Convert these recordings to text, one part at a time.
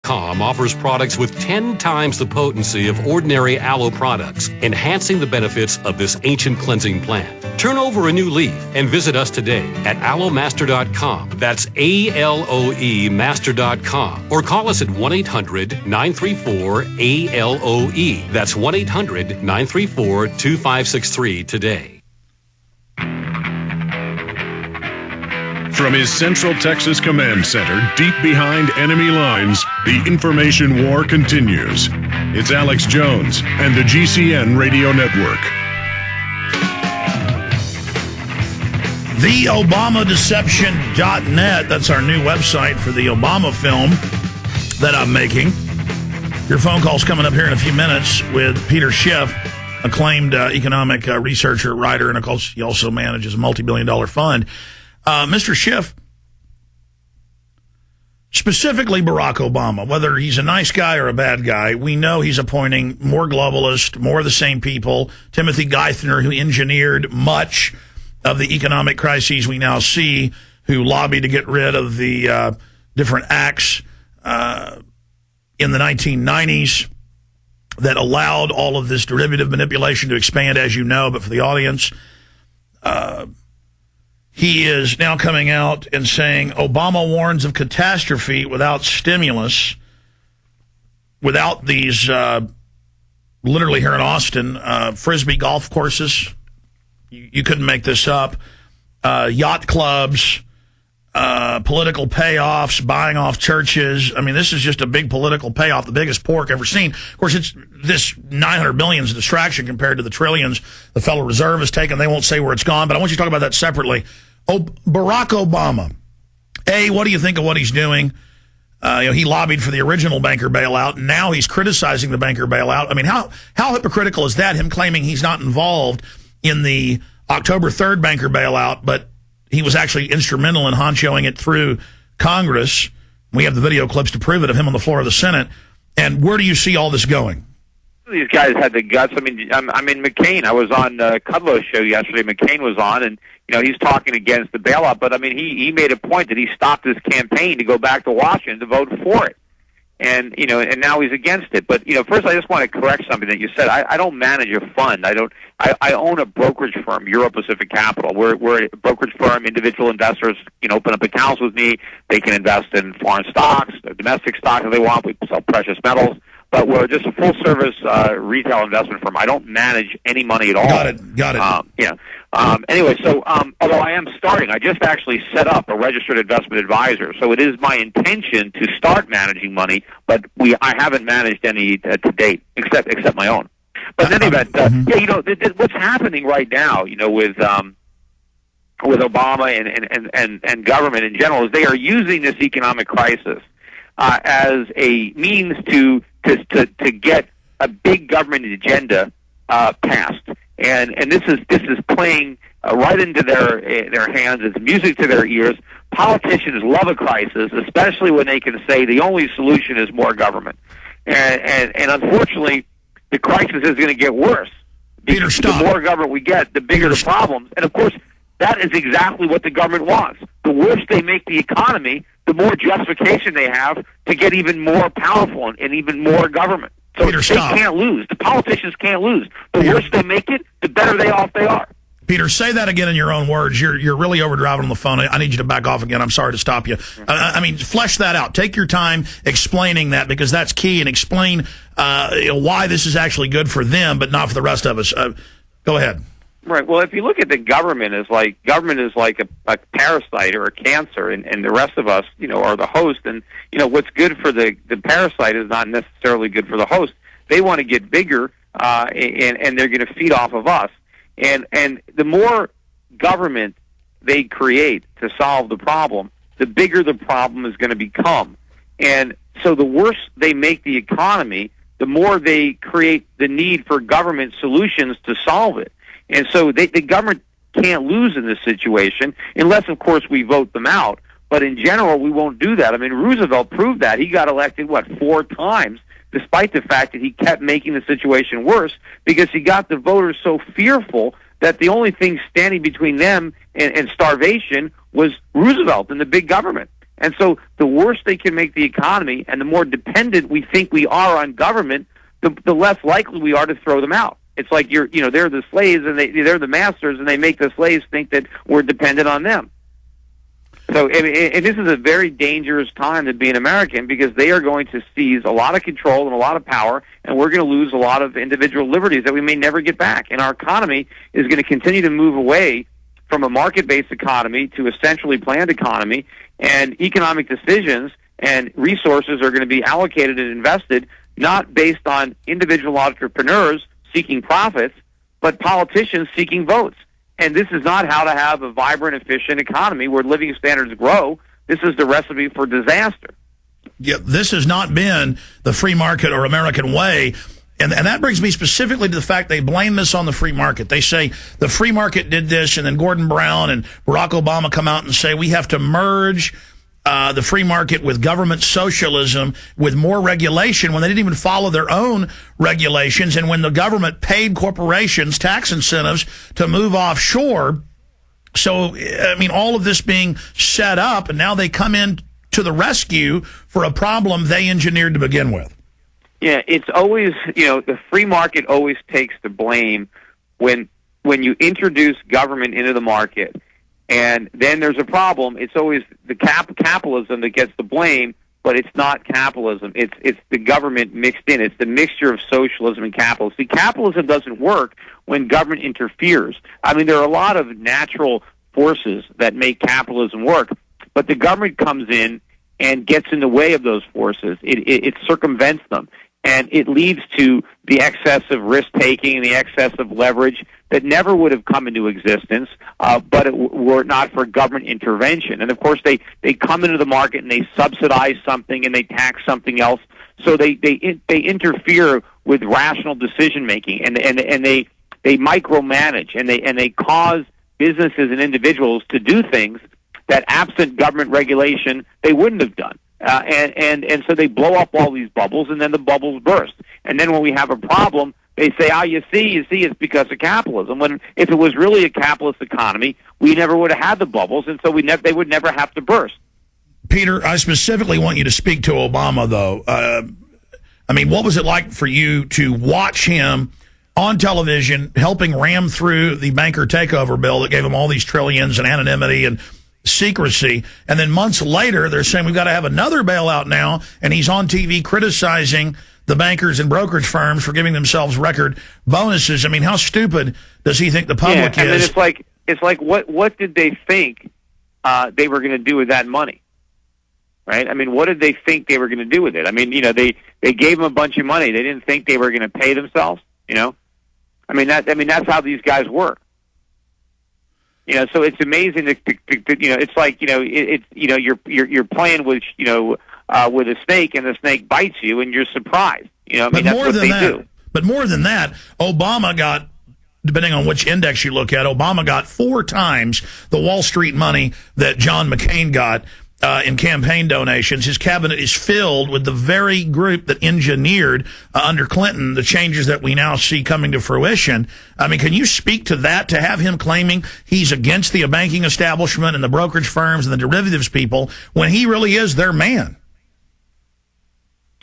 offers products with 10 times the potency of ordinary aloe products, enhancing the benefits of this ancient cleansing plant. Turn over a new leaf and visit us today at aloemaster.com. That's ALOE master.com. Or call us at 1-800-934-ALOE. That's 1-800-934-2563 today. From his Central Texas Command Center, deep behind enemy lines, the information war continues. It's Alex Jones and the GCN Radio Network. TheObamaDeception.net. That's our new website for the Obama film that I'm making. Your phone call's coming up here in a few minutes with Peter Schiff, acclaimed economic researcher, writer, and of course he also manages a multi-billion-dollar fund. Mr. Schiff, specifically Barack Obama, whether he's a nice guy or a bad guy, we know he's appointing more globalists, more of the same people. Timothy Geithner, who engineered much of the economic crises we now see, who lobbied to get rid of the different acts in the 1990s that allowed all of this derivative manipulation to expand, as you know, but for the audience, he is now coming out and saying Obama warns of catastrophe without stimulus, without these, literally here in Austin, Frisbee golf courses. You couldn't make this up. Yacht clubs, political payoffs, buying off churches. I mean, this is just a big political payoff, the biggest pork ever seen. Of course, it's this $900 billion is a distraction compared to the trillions the Federal Reserve has taken. They won't say where it's gone, but I want you to talk about that separately. Barack Obama, what do you think of what he's doing? He lobbied for the original banker bailout, and now he's criticizing the banker bailout. I mean, how hypocritical is that, him claiming he's not involved in the October 3rd banker bailout, but he was actually instrumental in honchoing it through Congress. We have the video clips to prove it of him on the floor of the Senate. And where do you see all this going? These guys had the guts. I mean, McCain. I was on Kudlow's show yesterday. McCain was on, and he's talking against the bailout. But I mean, he made a point that he stopped his campaign to go back to Washington to vote for it, and and now he's against it. But first, I just want to correct something that you said. I don't manage a fund. I own a brokerage firm, Euro Pacific Capital. We're a brokerage firm. Individual investors can open up accounts with me. They can invest in foreign stocks, domestic stocks if they want. We sell precious metals. But we're just a full-service retail investment firm. I don't manage any money at all. Got it. Anyway, so although I am starting, I just actually set up a registered investment advisor. So it is my intention to start managing money, but I haven't managed any to date, except my own. But in any event, what's happening right now, with Obama and government in general, is they are using this economic crisis as a means to get a big government agenda passed, and this is playing right into their hands. It's music to their ears. Politicians love a crisis, especially when they can say the only solution is more government, and unfortunately, the crisis is going to get worse. Peter, stop. The more government we get, the bigger the problems, and of course, that is exactly what the government wants. The worse they make the economy, the more justification they have to get even more powerful and even more government. So Peter, they can't lose. The politicians can't lose. The worse they make it, the better off they are. Peter, say that again in your own words. You're really overdriving on the phone. I need you to back off again. I'm sorry to stop you. I mean, flesh that out. Take your time explaining that, because that's key, and explain why this is actually good for them, but not for the rest of us. Go ahead. Right. Well, if you look at the government is like a parasite or a cancer, and the rest of us, are the host. And what's good for the parasite is not necessarily good for the host. They want to get bigger, and they're going to feed off of us. And the more government they create to solve the problem, the bigger the problem is going to become. And so the worse they make the economy, the more they create the need for government solutions to solve it. And so the government can't lose in this situation unless, of course, we vote them out. But in general, we won't do that. I mean, Roosevelt proved that. He got elected, 4 times, despite the fact that he kept making the situation worse, because he got the voters so fearful that the only thing standing between them and starvation was Roosevelt and the big government. And so the worse they can make the economy and the more dependent we think we are on government, the less likely we are to throw them out. It's like they're the slaves and they're the masters, and they make the slaves think that we're dependent on them. So, and this is a very dangerous time to be an American, because they are going to seize a lot of control and a lot of power, and we're going to lose a lot of individual liberties that we may never get back. And our economy is going to continue to move away from a market-based economy to a centrally planned economy, and economic decisions and resources are going to be allocated and invested not based on individual entrepreneurs seeking profits, but politicians seeking votes. And this is not how to have a vibrant, efficient economy where living standards grow. This is the recipe for disaster. Yeah, this has not been the free market or American way. And that brings me specifically to the fact they blame this on the free market. They say the free market did this, and then Gordon Brown and Barack Obama come out and say we have to merge the free market with government socialism with more regulation, when they didn't even follow their own regulations, and when the government paid corporations tax incentives to move offshore. So, I mean, all of this being set up, and now they come in to the rescue for a problem they engineered to begin with. Yeah, it's always, the free market always takes the blame when you introduce government into the market. And then there's a problem. It's always the capitalism that gets the blame, but it's not capitalism. It's the government mixed in. It's the mixture of socialism and capitalism. See, capitalism doesn't work when government interferes. I mean, there are a lot of natural forces that make capitalism work, but the government comes in and gets in the way of those forces. It circumvents them, and it leads to the excess of risk-taking and the excess of leverage that never would have come into existence, but it were not for government intervention. And of course, they come into the market and they subsidize something and they tax something else. So they interfere with rational decision making, and they micromanage, and they cause businesses and individuals to do things that, absent government regulation, they wouldn't have done. And so they blow up all these bubbles, and then the bubbles burst. And then when we have a problem, they say, you see, it's because of capitalism. When if it was really a capitalist economy, we never would have had the bubbles, and so they would never have to burst. Peter, I specifically want you to speak to Obama, though. I mean, what was it like for you to watch him on television helping ram through the banker takeover bill that gave him all these trillions and anonymity and secrecy, and then months later they're saying we've got to have another bailout now, and he's on TV criticizing the bankers and brokerage firms for giving themselves record bonuses? I mean, how stupid does he think the public is? And then it's like what did they think they were going to do with that money? Right? I mean, what did they think they were going to do with it? I mean, they gave them a bunch of money. They didn't think they were going to pay themselves, I mean, that's how these guys work. So it's amazing that it's like you're playing with with a snake, and the snake bites you, and you're surprised. That's what they do. But more than that, Obama got, depending on which index you look at, Obama got 4 times the Wall Street money that John McCain got in campaign donations. His cabinet is filled with the very group that engineered under Clinton the changes that we now see coming to fruition. I mean, can you speak to that, to have him claiming he's against the banking establishment and the brokerage firms and the derivatives people when he really is their man?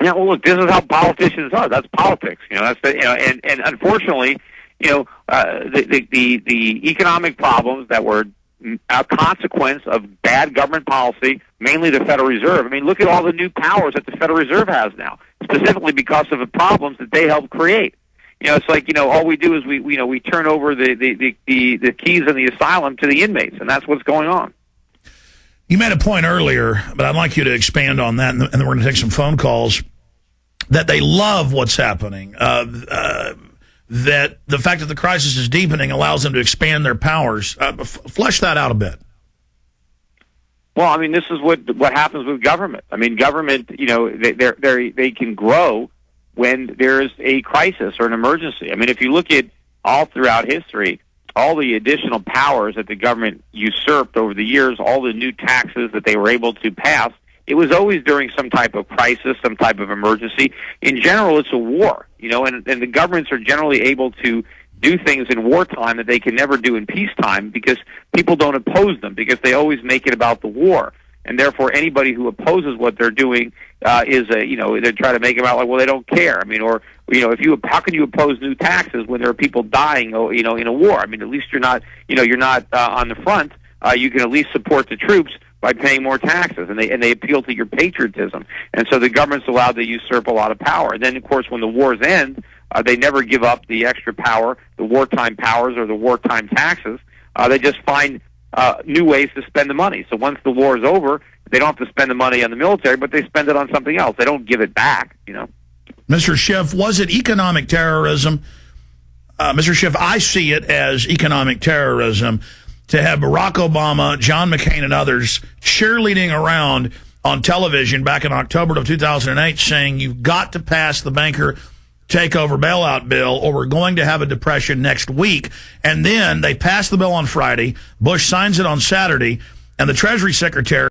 Yeah, well, look, this is how politicians are. That's politics. That's and unfortunately, the economic problems that were a consequence of bad government policy, mainly the Federal Reserve. I mean, look at all the new powers that the Federal Reserve has now, specifically because of the problems that they helped create. It's like, all we do is we turn over the keys in the asylum to the inmates, and that's what's going on. You made a point earlier, but I'd like you to expand on that, and then we're going to take some phone calls, that they love what's happening. That the fact that the crisis is deepening allows them to expand their powers. Flesh that out a bit. Well, I mean, this is what happens with government. I mean, government, they can grow when there's a crisis or an emergency. I mean, if you look at all throughout history, all the additional powers that the government usurped over the years, all the new taxes that they were able to pass, it was always during some type of crisis, some type of emergency. In general, it's a war, and the governments are generally able to do things in wartime that they can never do in peacetime because people don't oppose them, because they always make it about the war. and therefore anybody who opposes what they're doing is a, you know, they try to make them out like, well, they don't care. I mean, or, you know, how can you oppose new taxes when there are people dying, you know, in a war? I mean, at least you're not, you know, you're not on the front. You can at least support the troops by paying more taxes, and they appeal to your patriotism. And so the government's allowed to usurp a lot of power. And then, of course, when the wars end, they never give up the extra power, the wartime powers or the wartime taxes. They just find new ways to spend the money. So once the war is over, they don't have to spend the money on the military, but they spend it on something else. They don't give it back, you know. Mr. Schiff, was it economic terrorism? Mr. Schiff, I see it as economic terrorism to have Barack Obama, John McCain, and others cheerleading around on television back in October of 2008 saying you've got to pass the banker takeover bailout bill or we're going to have a depression next week. And then they pass the bill on Friday, Bush signs it on Saturday, and the Treasury Secretary